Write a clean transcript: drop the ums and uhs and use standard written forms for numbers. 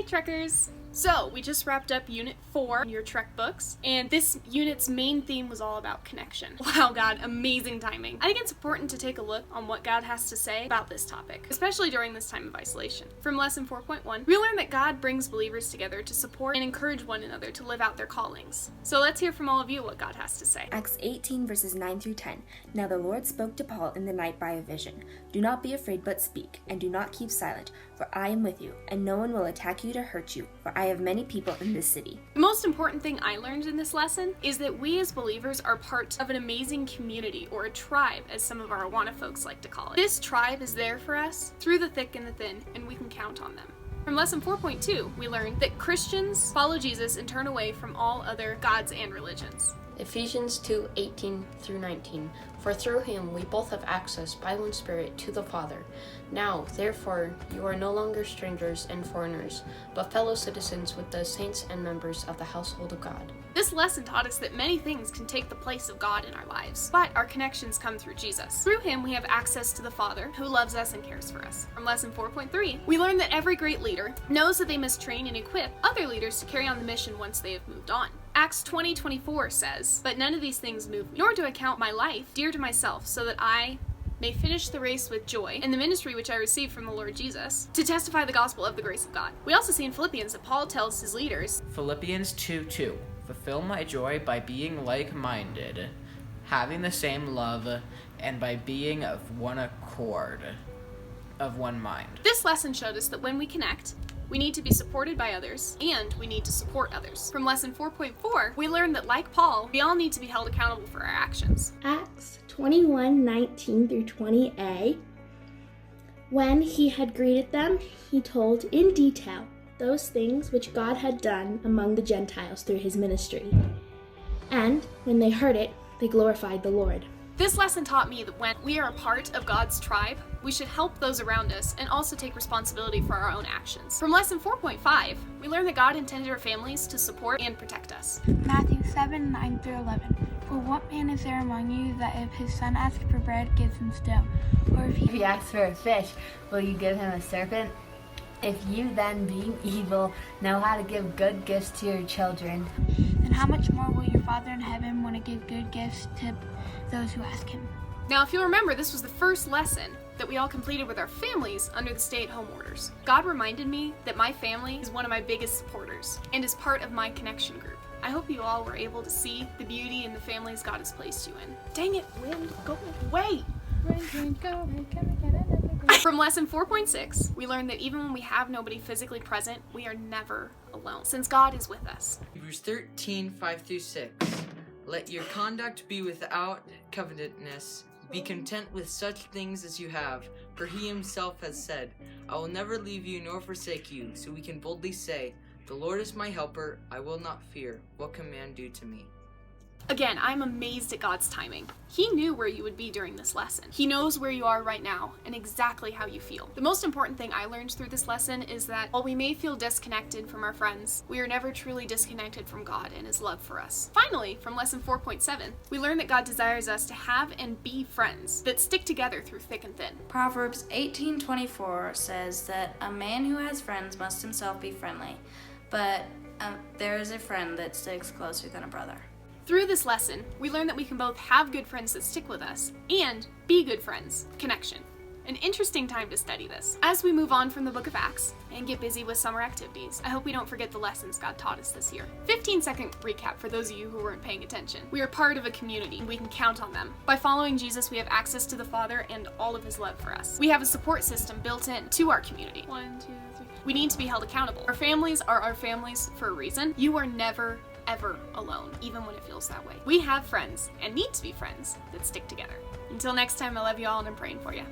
Trekkers! So, we just wrapped up Unit 4 in your Trek books, and this unit's main theme was all about connection. Wow, God, amazing timing. I think it's important to take a look on what God has to say about this topic, especially during this time of isolation. From Lesson 4.1, we learned that God brings believers together to support and encourage one another to live out their callings. So let's hear from all of you what God has to say. Acts 18 verses 9 through 10. Now the Lord spoke to Paul in the night by a vision. Do not be afraid, but speak, and do not keep silent, for I am with you, and no one will attack you to hurt you, for I have many people in this city. The most important thing I learned in this lesson is that we as believers are part of an amazing community, or a tribe, as some of our Awana folks like to call it. This tribe is there for us through the thick and the thin, and we can count on them. From Lesson 4.2, we learned that Christians follow Jesus and turn away from all other gods and religions. Ephesians 2:18 through 19. For through him we both have access by one Spirit to the Father. Now, therefore, you are no longer strangers and foreigners, but fellow citizens with the saints and members of the household of God. This lesson taught us that many things can take the place of God in our lives, but our connections come through Jesus. Through him, we have access to the Father, who loves us and cares for us. From Lesson 4.3, we learned that every great leader knows that they must train and equip other leaders to carry on the mission once they have moved on. Acts 20:24 says, But none of these things move me, nor do I count my life dear to myself, so that I may finish the race with joy in the ministry which I received from the Lord Jesus, to testify the gospel of the grace of God. We also see in Philippians that Paul tells his leaders, Philippians 2:2, fulfill my joy by being like-minded, having the same love, and by being of one accord, of one mind. This lesson showed us that when we connect, we need to be supported by others, and we need to support others. From Lesson 4.4, we learned that, like Paul, we all need to be held accountable for our actions. Acts 21:19 through 20a. When he had greeted them, he told in detail those things which God had done among the Gentiles through his ministry. And when they heard it, they glorified the Lord. This lesson taught me that when we are a part of God's tribe, we should help those around us and also take responsibility for our own actions. From Lesson 4.5, we learned that God intended our families to support and protect us. Matthew 7:9 through 11. For what man is there among you that if his son asks for bread, gives him stone? Or if he asks for a fish, will you give him a serpent? If you then, being evil, know how to give good gifts to your children, then how much more will your Father in heaven want to give good gifts to those who ask him? Now, if you'll remember, this was the first lesson that we all completed with our families under the stay-at-home orders. God reminded me that my family is one of my biggest supporters and is part of my connection group. I hope you all were able to see the beauty in the families God has placed you in. Dang it, wind, go away! From Lesson 4.6, we learned that even when we have nobody physically present, we are never alone, since God is with us. Hebrews 13:5 through 6. Let your conduct be without covetousness. Be content with such things as you have, for he himself has said, I will never leave you nor forsake you, so we can boldly say, the Lord is my helper, I will not fear. What can man do to me? Again, I'm amazed at God's timing. He knew where you would be during this lesson. He knows where you are right now and exactly how you feel. The most important thing I learned through this lesson is that while we may feel disconnected from our friends, we are never truly disconnected from God and his love for us. Finally, from Lesson 4.7, we learned that God desires us to have and be friends that stick together through thick and thin. Proverbs 18:24 says that a man who has friends must himself be friendly, but there is a friend that sticks closer than a brother. Through this lesson, we learned that we can both have good friends that stick with us and be good friends. Connection. An interesting time to study this. As we move on from the book of Acts and get busy with summer activities, I hope we don't forget the lessons God taught us this year. 15-second recap for those of you who weren't paying attention. We are part of a community, and we can count on them. By following Jesus, we have access to the Father and all of his love for us. We have a support system built in to our community. 1, 2, 3. We need to be held accountable. Our families are our families for a reason. You are never ever alone, even when it feels that way. We have friends, and need to be friends, that stick together. Until next time, I love you all, and I'm praying for you.